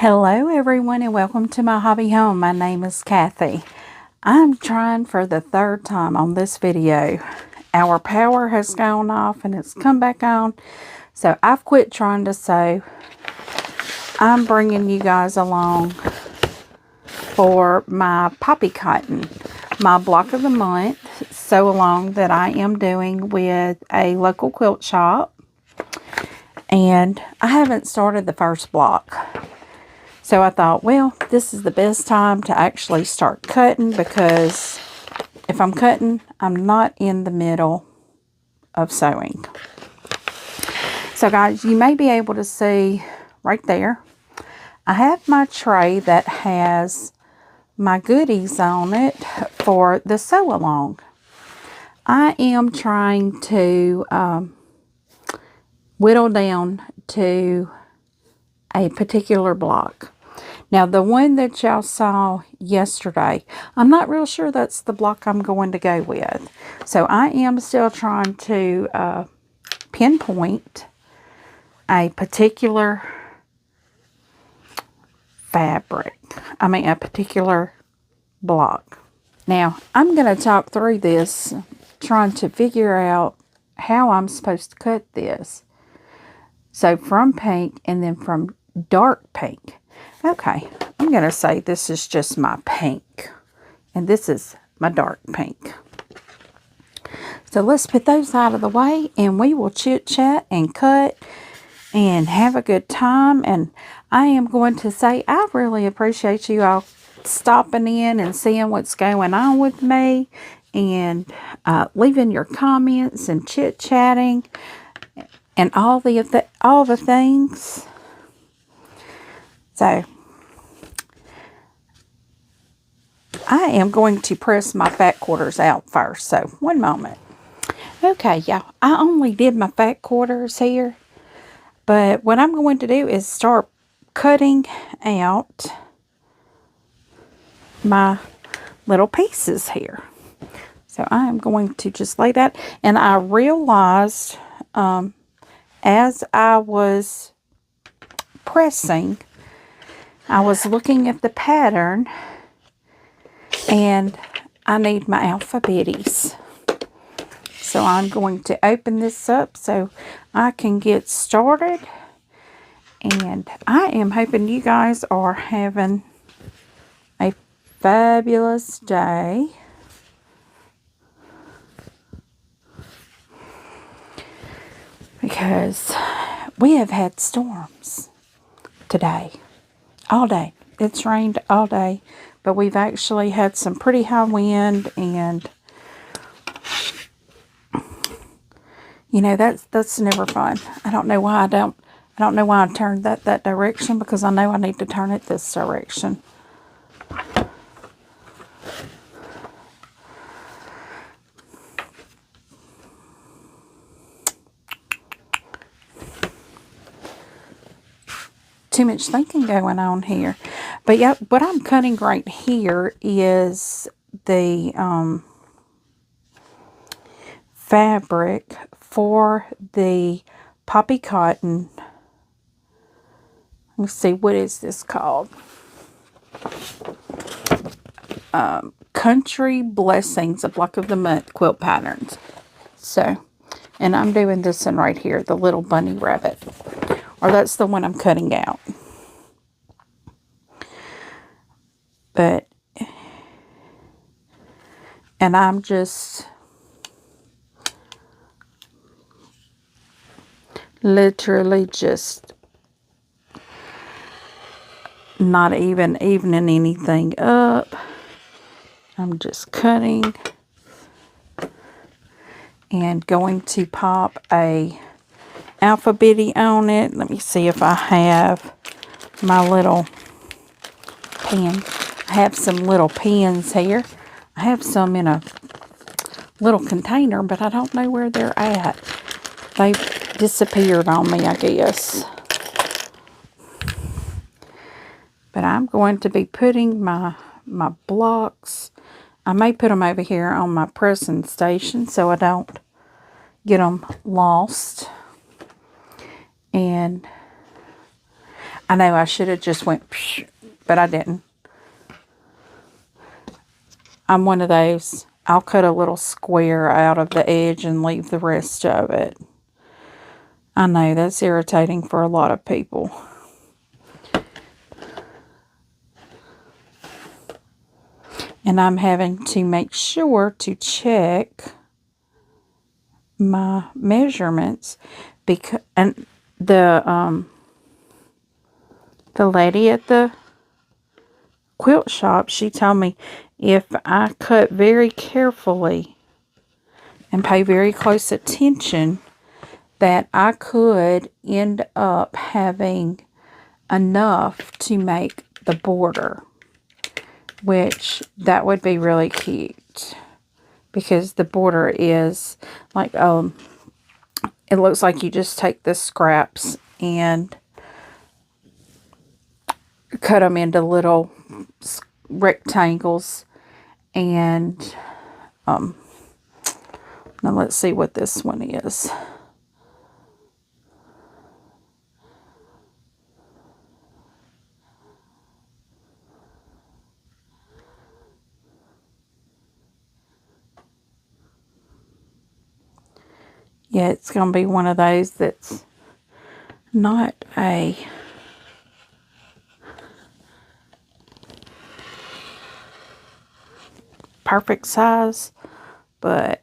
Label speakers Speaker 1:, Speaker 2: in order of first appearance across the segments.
Speaker 1: Hello everyone and welcome to my hobby home. My name is Cathy. I'm trying for the third time on this video. Our power has gone off and it's come back on. So I've quit trying to sew. I'm bringing you guys along for my poppy cotton, my block of the month sew along that I am doing with a local quilt shop. And I haven't started the first block. So I thought, well, this is the best time to actually start cutting, because if I'm cutting, I'm not in the middle of sewing. So guys, you may be able to see right there, I have my tray that has my goodies on it for the sew along. I am trying to whittle down to a particular block. Now, the one that y'all saw yesterday, I'm not real sure that's the block I'm going to go with. So I am still trying to pinpoint a particular fabric. A particular block. Now, I'm going to talk through this, trying to figure out how I'm supposed to cut this. So from pink and then from dark pink. Okay, I'm going to say this is just my pink. And this is my dark pink. So let's put those out of the way and we will chit chat and cut and have a good time. And I am going to say I really appreciate you all stopping in and seeing what's going on with me. And leaving your comments and chit chatting. And all the things. So, I am going to press my fat quarters out first. So, one moment. Okay, y'all. I only did my fat quarters here. But what I'm going to do is start cutting out my little pieces here. So, I am going to just lay that. And I realized as I was pressing, I was looking at the pattern and I need my alphabetties. So I'm going to open this up so I can get started. And I am hoping you guys are having a fabulous day. Because we have had storms today, all day. It's rained all day, but we've actually had some pretty high wind, and you know that's never fun. I don't know why I don't know why I turned that direction, because I know I need to turn it this direction. Too much thinking going on here. But yeah, what I'm cutting right here is the fabric for the poppy cotton. Let's see, what is this called? Country Blessings, a block of the month quilt patterns. So, and I'm doing this one right here, the little bunny rabbit. Or that's the one I'm cutting out. But, and I'm just literally just not even evening anything up. I'm just cutting and going to pop a alphabet on it. Let me see if I have my little pen. I have some little pens here. I have some in a little container, but I don't know where they're at. They've disappeared on me, I guess. But I'm going to be putting my blocks. I may put them over here on my pressing station so I don't get them lost. And I know I should have just went, but I didn't. I'm one of those, I'll cut a little square out of the edge and leave the rest of it. I know that's irritating for a lot of people. And I'm having to make sure to check my measurements because the lady at the quilt shop, she told me if I cut very carefully and pay very close attention, that I could end up having enough to make the border, which that would be really cute because the border is like, it looks like you just take the scraps and cut them into little rectangles. And now let's see what this one is. Yeah, it's going to be one of those that's not a perfect size, but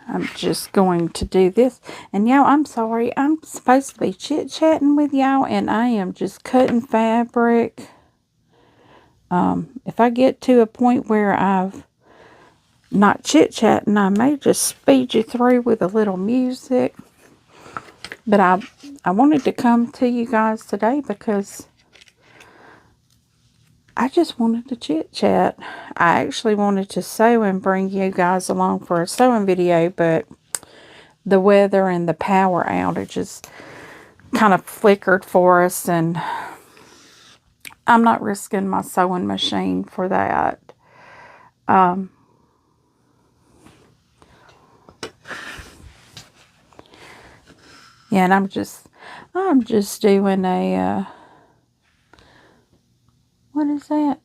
Speaker 1: I'm just going to do this. And y'all, I'm sorry. I'm supposed to be chit-chatting with y'all, and I am just cutting fabric. If I get to a point where I've not chit-chatting, I may just speed you through with a little music. But I wanted to come to you guys today because I just wanted to chit-chat. I actually wanted to sew and bring you guys along for a sewing video, but the weather and the power outages kind of flickered for us, and I'm not risking my sewing machine for that. Yeah, and I'm just doing a, what is that?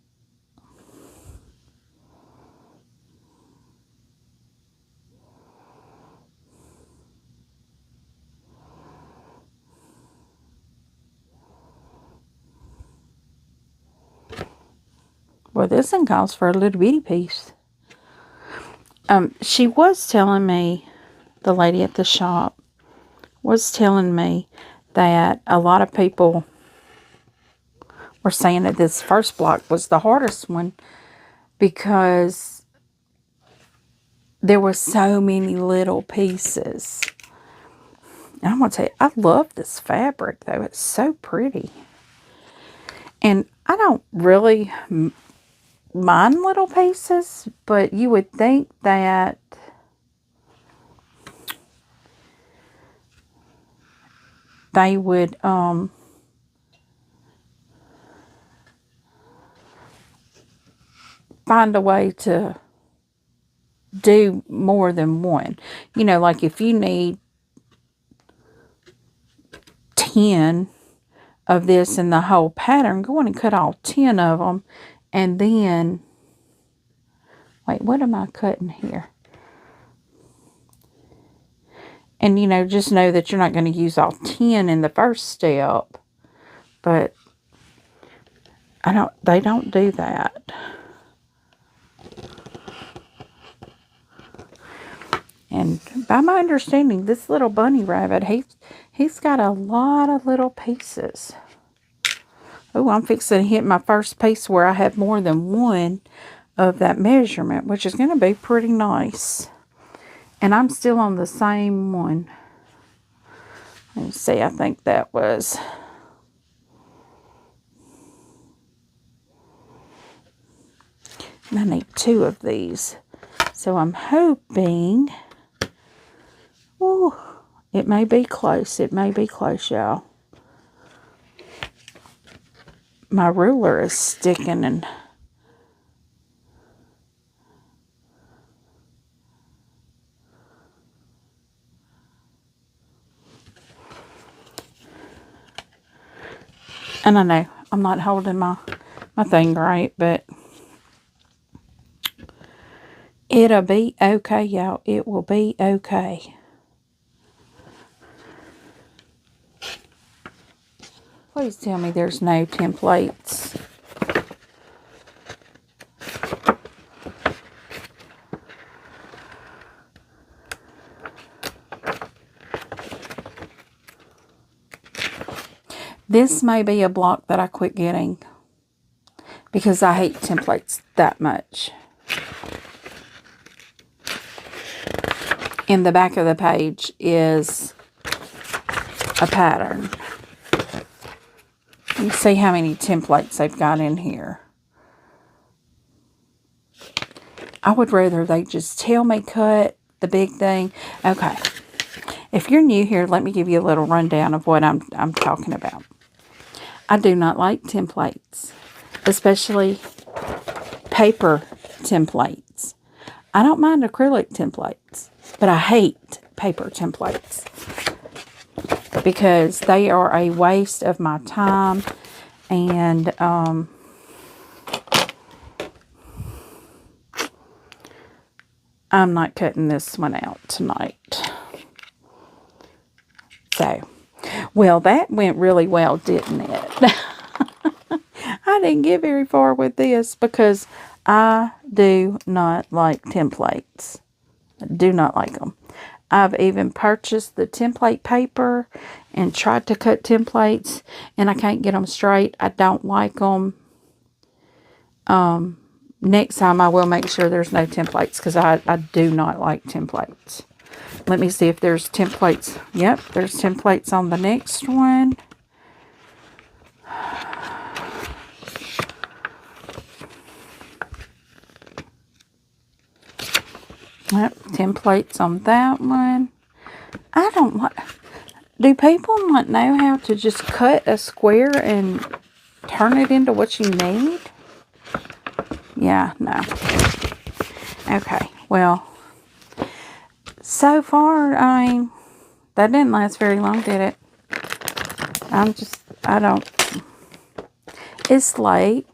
Speaker 1: Well, this one calls for a little bitty piece. She was telling me, the lady at the shop was telling me that a lot of people were saying that this first block was the hardest one because there were so many little pieces. And I'm going to tell you, I love this fabric, though. It's so pretty. And I don't really mind little pieces, but you would think that they would find a way to do more than one. You know, like if you need 10 of this in the whole pattern, go on and cut all 10 of them. And then, wait, what am I cutting here? And, you know, just know that you're not going to use all 10 in the first step. But they don't do that. And by my understanding, this little bunny rabbit, he's got a lot of little pieces. Oh, I'm fixing to hit my first piece where I have more than one of that measurement, which is going to be pretty nice. And I'm still on the same one. Let's see, I think that was... And I need 2 of these. So I'm hoping... Oh, it may be close. It may be close, y'all. my ruler is sticking and I know I'm not holding my thing right, but it'll be okay, y'all. It will be okay. Please tell me there's no templates. This may be a block that I quit getting because I hate templates that much. In the back of the page is a pattern. You see how many templates they've got in here. I would rather they just tell me cut the big thing. Okay. If you're new here, let me give you a little rundown of what I'm talking about. I do not like templates, especially paper templates. I don't mind acrylic templates, but I hate paper templates because they are a waste of my time, and I'm not cutting this one out tonight. So, well, that went really well, didn't it? I didn't get very far with this because I do not like templates. I do not like them. I've even purchased the template paper and tried to cut templates, and I can't get them straight. I don't like them. Next time I will make sure there's no templates because I do not like templates. Let me see if there's templates. Yep, there's templates on the next one. Yep, templates on that one. I don't like... Do people not know how to just cut a square and turn it into what you need? Yeah, no. Okay, well, so far, I mean, that didn't last very long, did it? I don't... It's late,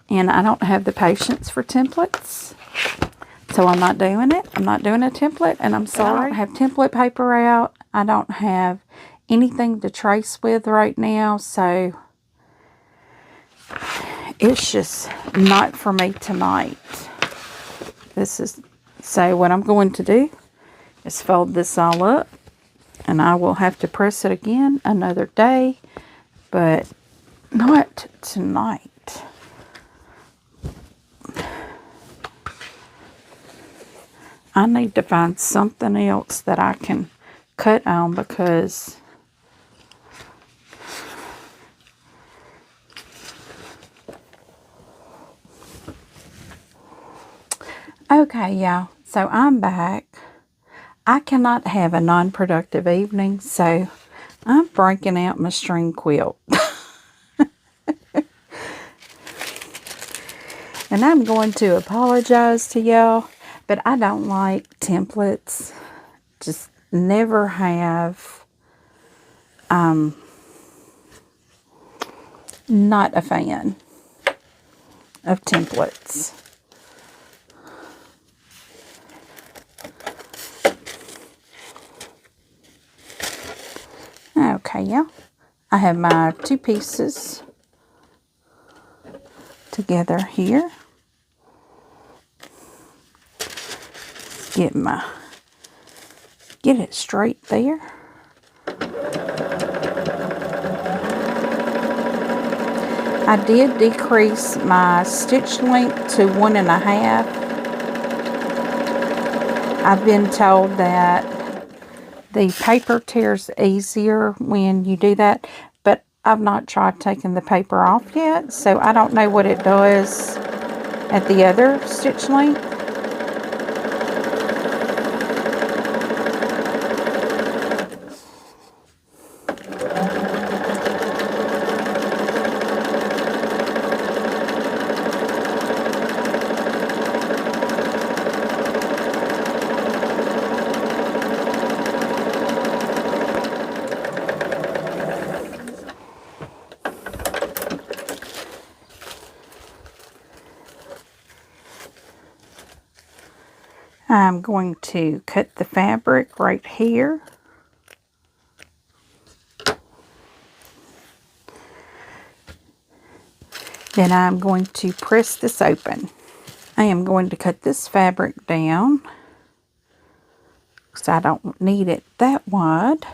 Speaker 1: and I don't have the patience for templates. So I'm not doing it. I'm not doing a template, and I'm sorry. I don't have template paper out. I don't have anything to trace with right now, so it's just not for me tonight. So what I'm going to do is fold this all up, and I will have to press it again another day, but not tonight. I need to find something else that I can cut on because okay, y'all. So I'm back. I cannot have a non-productive evening, so I'm breaking out my string quilt. And I'm going to apologize to y'all, but I don't like templates. Just never have. Not a fan of templates. Okay, yeah. I have my two pieces together here. Get it straight there. I did decrease my stitch length to 1.5. I've been told that the paper tears easier when you do that, but I've not tried taking the paper off yet, so I don't know what it does at the other stitch length. I'm going to cut the fabric right here. Then I'm going to press this open. I am going to cut this fabric down because I don't need it that wide.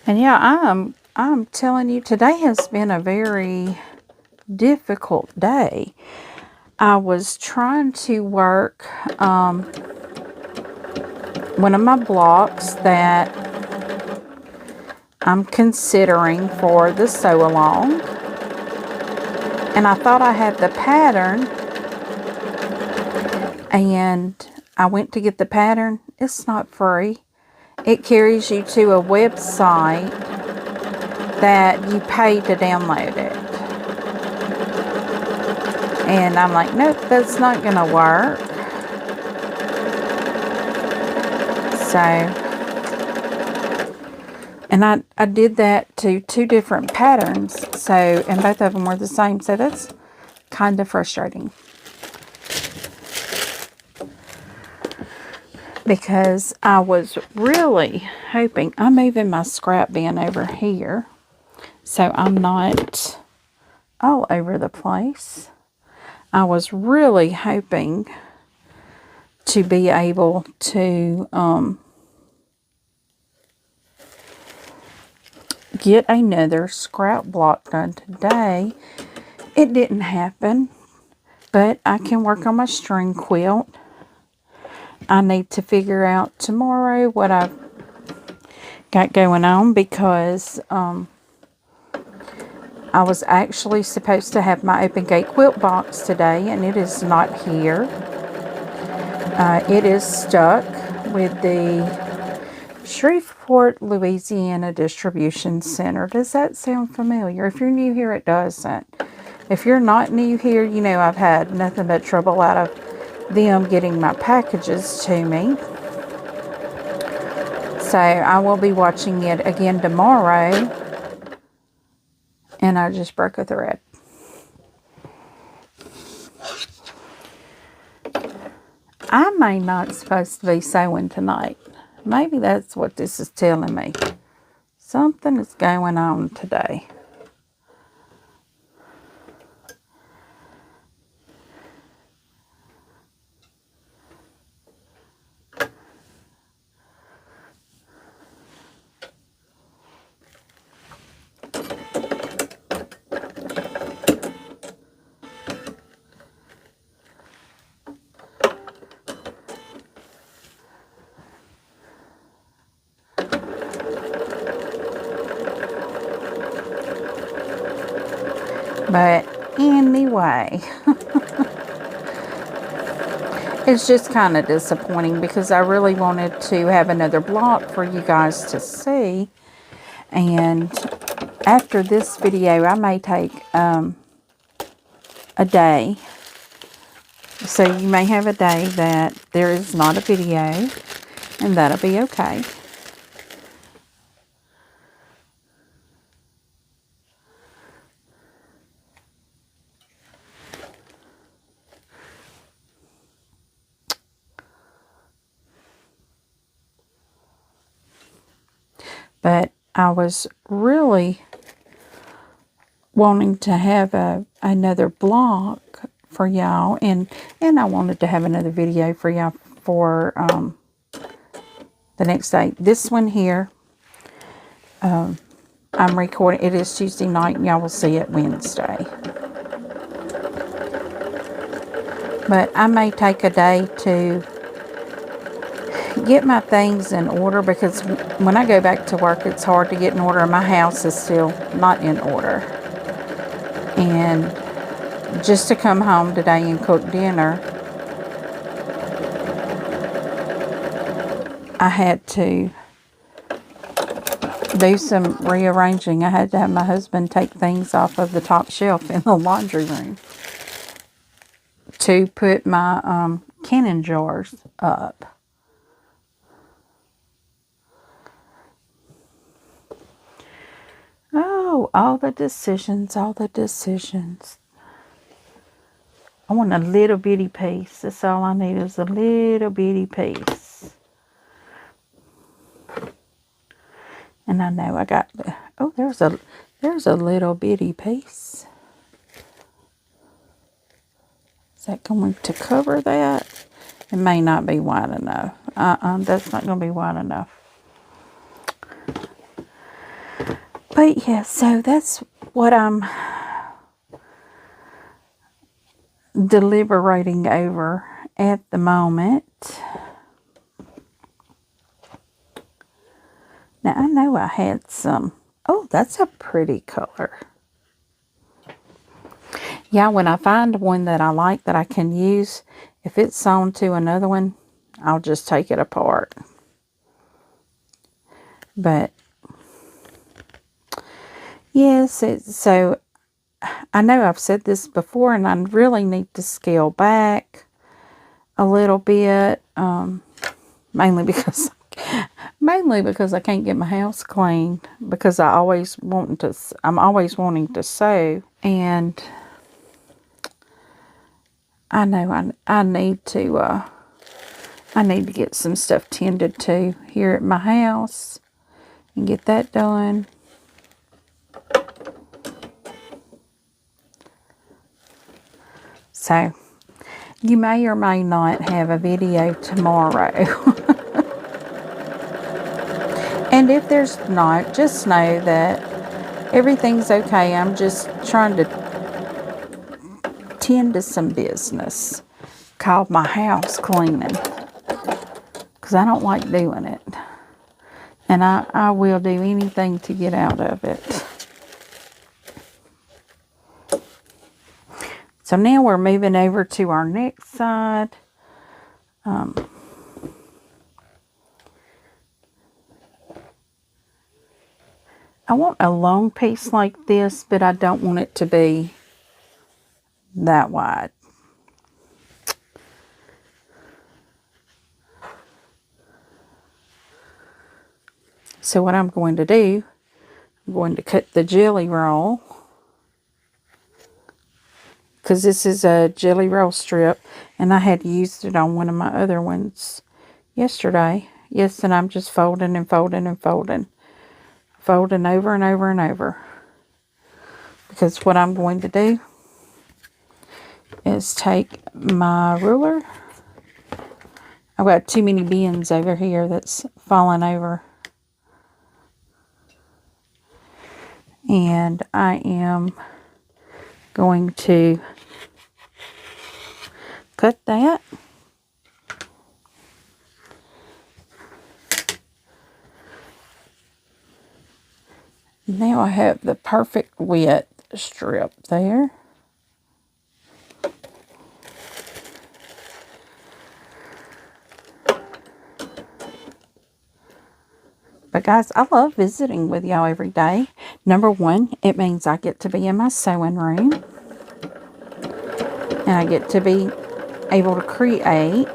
Speaker 1: And yeah, I'm telling you, today has been a very difficult day. I was trying to work one of my blocks that I'm considering for the sew along, and I thought I had the pattern, and I went to get the pattern. It's not free. It carries you to a website that you pay to download it. And I'm like, nope, that's not going to work. So, and I did that to 2 different patterns. So, and both of them were the same. So that's kind of frustrating. Because I was really hoping, I'm moving my scrap bin over here so I'm not all over the place. I was really hoping to be able to get another scrap block done today. It didn't happen, but I can work on my string quilt. I need to figure out tomorrow what I've got going on, because I was actually supposed to have my open gate quilt box today, and it is not here. It is stuck with the Shreveport, Louisiana Distribution Center. Does that sound familiar? If you're new here, it doesn't. If you're not new here, you know I've had nothing but trouble out of them getting my packages to me. So I will be watching it again tomorrow. And I just broke a thread. I may not supposed to be sewing tonight. Maybe that's what this is telling me. Something is going on today. But anyway, it's just kind of disappointing because I really wanted to have another block for you guys to see. And after this video, I may take a day. So you may have a day that there is not a video, and that'll be okay. But I was really wanting to have another block for y'all, and I wanted to have another video for y'all for the next day. This one here, I'm recording. It is Tuesday night, and y'all will see it Wednesday. But I may take a day to get my things in order, because when I go back to work, it's hard to get in order. My house is still not in order. And just to come home today and cook dinner, I had to do some rearranging. I had to have my husband take things off of the top shelf in the laundry room to put my canning jars up. Oh, all the decisions, all the decisions. I want a little bitty piece. That's all I need, is a little bitty piece. And I know I got the, oh, there's a little bitty piece. Is that going to cover that? It may not be wide enough. That's not going to be wide enough. But yeah, so that's what I'm deliberating over at the moment. Now, I know I had some. Oh, that's a pretty color. Yeah, when I find one that I like that I can use, if it's sewn to another one, I'll just take it apart. But, yes, so I know I've said this before, and I really need to scale back a little bit, mainly because I can't get my house clean, because I'm always wanting to sew, and I know I need to get some stuff tended to here at my house and get that done. So, you may or may not have a video tomorrow. And if there's not, just know that everything's okay. I'm just trying to tend to some business called my house cleaning, because I don't like doing it. And I will do anything to get out of it. So now we're moving over to our next side. I want a long piece like this, but I don't want it to be that wide. So what I'm going to do, I'm going to cut the jelly roll, because this is a jelly roll strip, and I had used it on one of my other ones yesterday. Yes, and I'm just folding and folding and folding. Folding over and over and over. Because what I'm going to do is take my ruler. I've got too many bins over here that's falling over. And I am going to cut that. Now I have the perfect width strip there. But guys, I love visiting with y'all every day. Number one, it means I get to be in my sewing room. And I get to be able to create.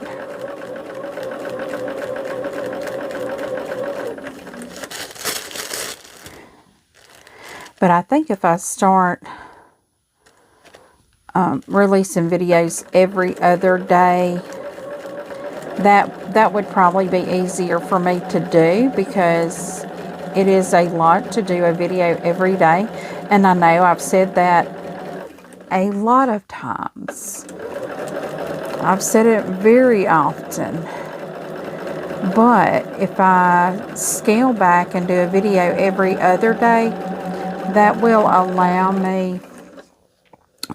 Speaker 1: But I think if I start releasing videos every other day, that would probably be easier for me to do, because it is a lot to do a video every day. And I know I've said that a lot of times. I've said it very often. But if I scale back and do a video every other day, that will allow me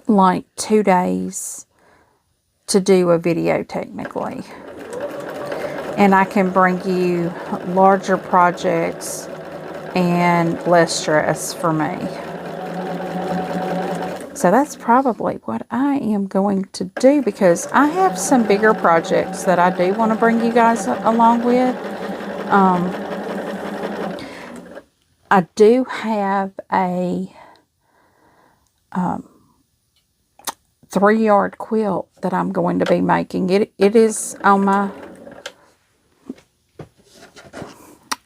Speaker 1: like 2 days to do a video technically. and I can bring you larger projects and less stress for me. So that's probably what I am going to do, because I have some bigger projects that I do want to bring you guys along with. I do have a 3-yard quilt that I'm going to be making. It is on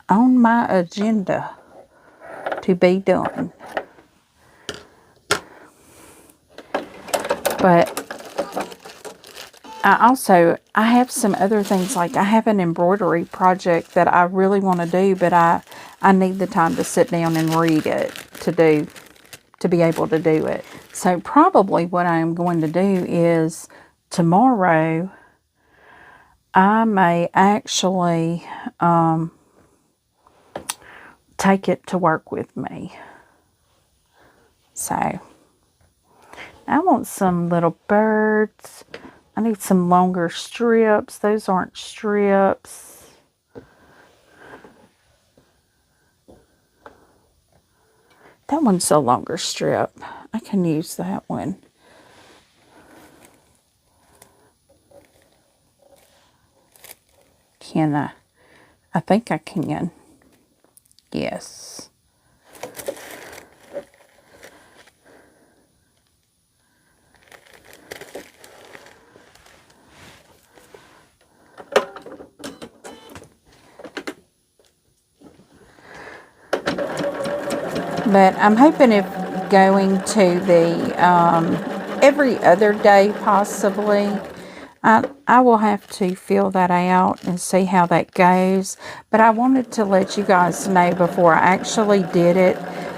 Speaker 1: my agenda to be done. But I have some other things, like I have an embroidery project that I really want to do, but I need the time to sit down and read it to be able to do it. So probably what I am going to do is tomorrow I may actually take it to work with me. So I want some little birds. I need some longer strips. Those aren't strips. That one's a longer strip. I can use that one. Can I? I think I can. Yes. But I'm hoping, if going to the every other day possibly, I will have to fill that out and see how that goes. But I wanted to let you guys know before I actually did it.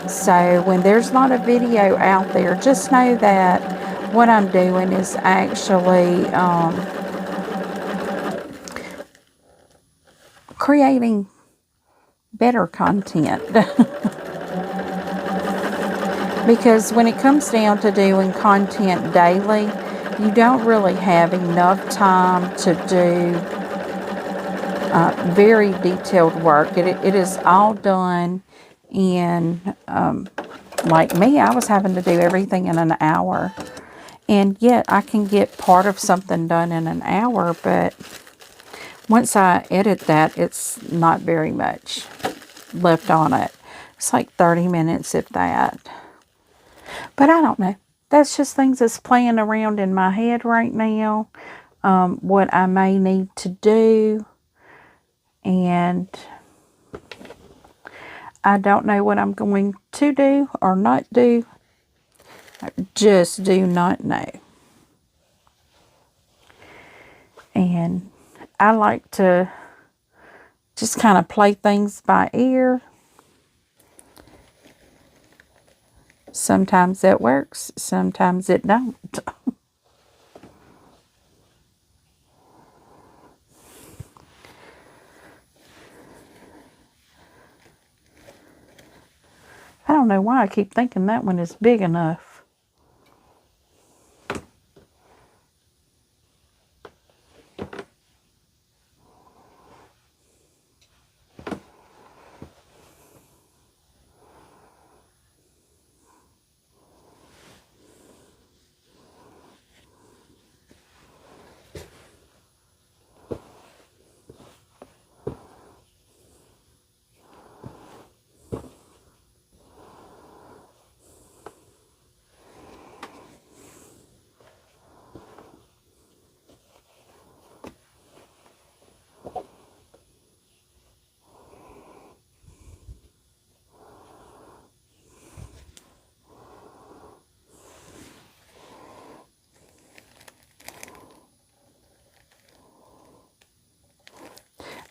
Speaker 1: So when there's not a video out there, just know that what I'm doing is actually creating better content. Because when it comes down to doing content daily, you don't really have enough time to do very detailed work. It is all done in, like me, I was having to do everything in an hour. And yet I can get part of something done in an hour, but once I edit that, it's not very much left on it. It's like 30 minutes, if that. But I don't know. That's just things that's playing around in my head right now. What I may need to do. And I don't know what I'm going to do or not do. I just do not know. And I like to just kind of play things by ear. Sometimes it works, sometimes it don't. I don't know why I keep thinking that one is big enough.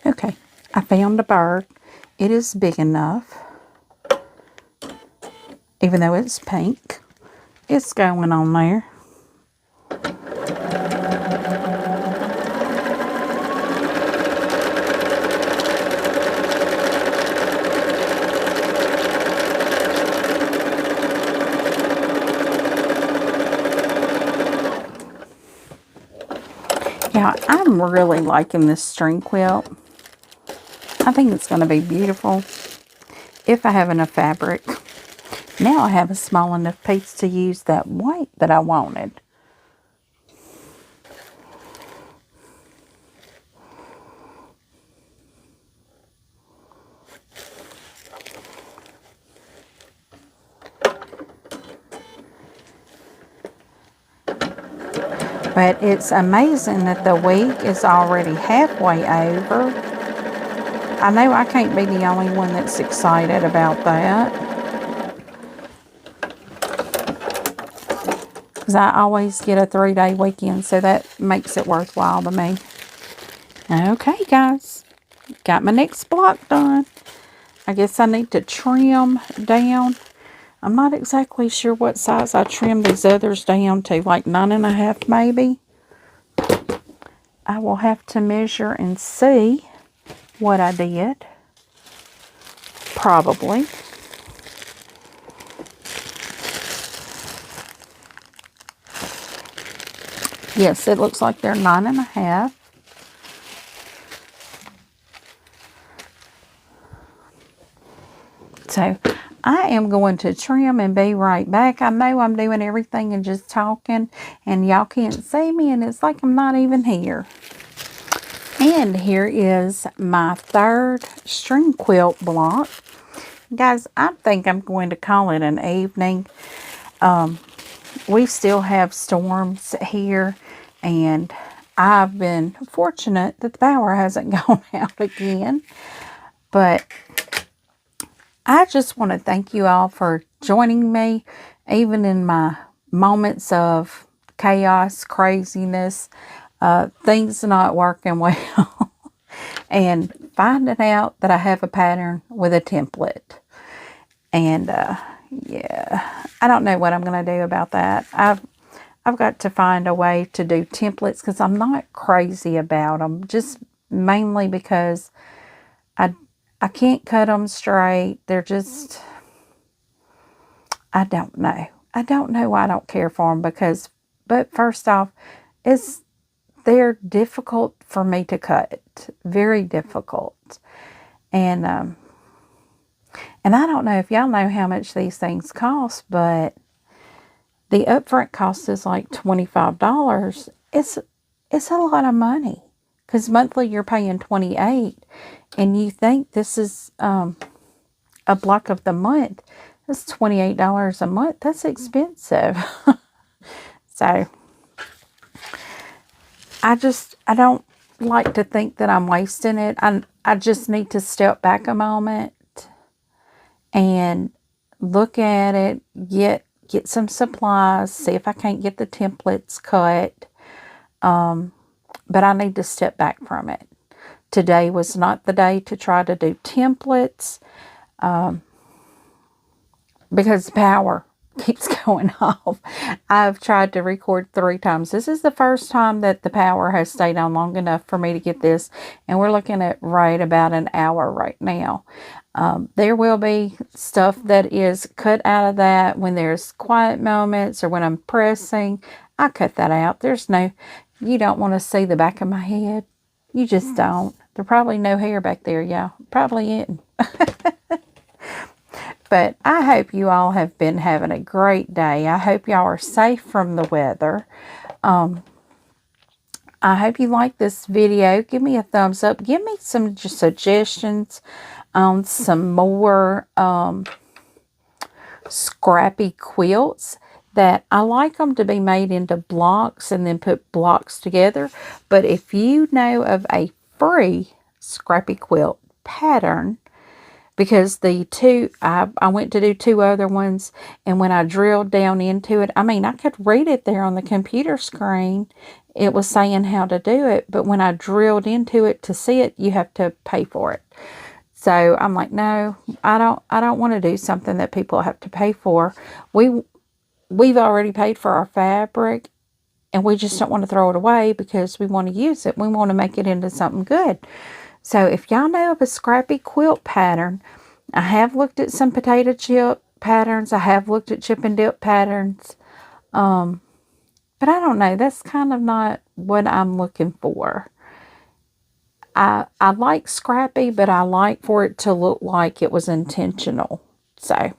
Speaker 1: Okay, I found a bird. It is big enough. Even though it's pink, it's going on there. Yeah, Now, I'm really liking this string quilt. I think it's going to be beautiful if I have enough fabric. Now I have a small enough piece to use that white that I wanted. But it's amazing that the week is already halfway over. I know I can't be the only one that's excited about that. Because I always get a 3-day weekend, so that makes it worthwhile to me. Okay, guys. Got my next block done. I guess I need to trim down. I'm not exactly sure what size I trimmed these others down to, like 9.5 maybe. I will have to measure and see what I did. Probably. Yes, it looks like they're 9.5. So I am going to trim and be right back. I know I'm doing everything and just talking, and y'all can't see me, and it's like I'm not even here. And here is my third string quilt block. Guys, I think I'm going to call it an evening. We still have storms here, and I've been fortunate that the power hasn't gone out again. But I just want to thank you all for joining me, even in my moments of chaos, craziness, things not working well, and finding out that I have a pattern with a template. And yeah, I don't know what I'm going to do about that. I've got to find a way to do templates, because I'm not crazy about them, just mainly because I can't cut them straight. They're just, I don't know. I don't know why I don't care for them, because, but first off, they're difficult for me to cut. Very difficult. And I don't know if y'all know how much these things cost, but the upfront cost is like $25. It's a lot of money, because monthly you're paying $28, and you think this is a block of the month. That's $28 a month. That's expensive. So I don't like to think that I'm wasting it. I just need to step back a moment and look at it, get some supplies, see if I can't get the templates cut. But I need to step back from it. Today was not the day to try to do templates, because the power keeps going off. I've tried to record 3 times. This is the first time that the power has stayed on long enough for me to get this, and we're looking at right about an hour right now. There will be stuff that is cut out of that when there's quiet moments or when I'm pressing. I cut that out. You don't want to see the back of my head. You just don't. There's probably no hair back there, y'all. Probably isn't. But I hope you all have been having a great day. I hope y'all are safe from the weather. I hope you like this video. Give me a thumbs up. Give me some suggestions on some more scrappy quilts. That I like them to be made into blocks and then put blocks together. But if you know of a free scrappy quilt pattern, because I went to do 2 other ones, and when I drilled down into it, I mean, I could read it there on the computer screen. It was saying how to do it, but when I drilled into it to see it, you have to pay for it. So I'm like, no, I don't want to do something that people have to pay for. We've already paid for our fabric, and we just don't want to throw it away because we want to use it. We want to make it into something good. So if y'all know of a scrappy quilt pattern, I have looked at some potato chip patterns. I have looked at chip and dip patterns. But I don't know. That's kind of not what I'm looking for. I like scrappy, but I like for it to look like it was intentional. So,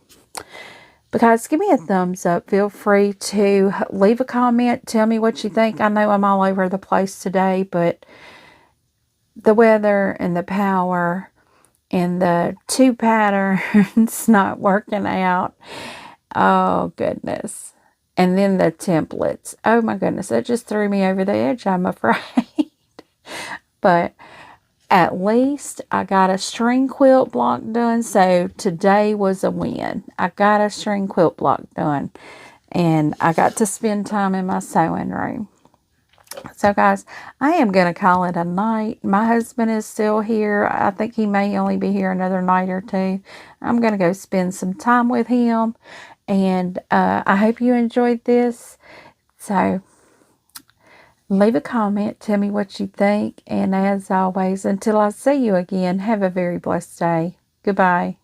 Speaker 1: guys, give me a thumbs up. Feel free to leave a comment. Tell me what you think. I know I'm all over the place today, but the weather and the power and the two patterns not working out. Oh, goodness. And then the templates. Oh, my goodness. That just threw me over the edge, I'm afraid. But at least I got a string quilt block done. So today was a win. I got a string quilt block done. And I got to spend time in my sewing room. So, guys, I am going to call it a night. My husband is still here. I think he may only be here another night or two. I'm going to go spend some time with him. And I hope you enjoyed this. So, leave a comment. Tell me what you think. And as always, until I see you again, have a very blessed day. Goodbye.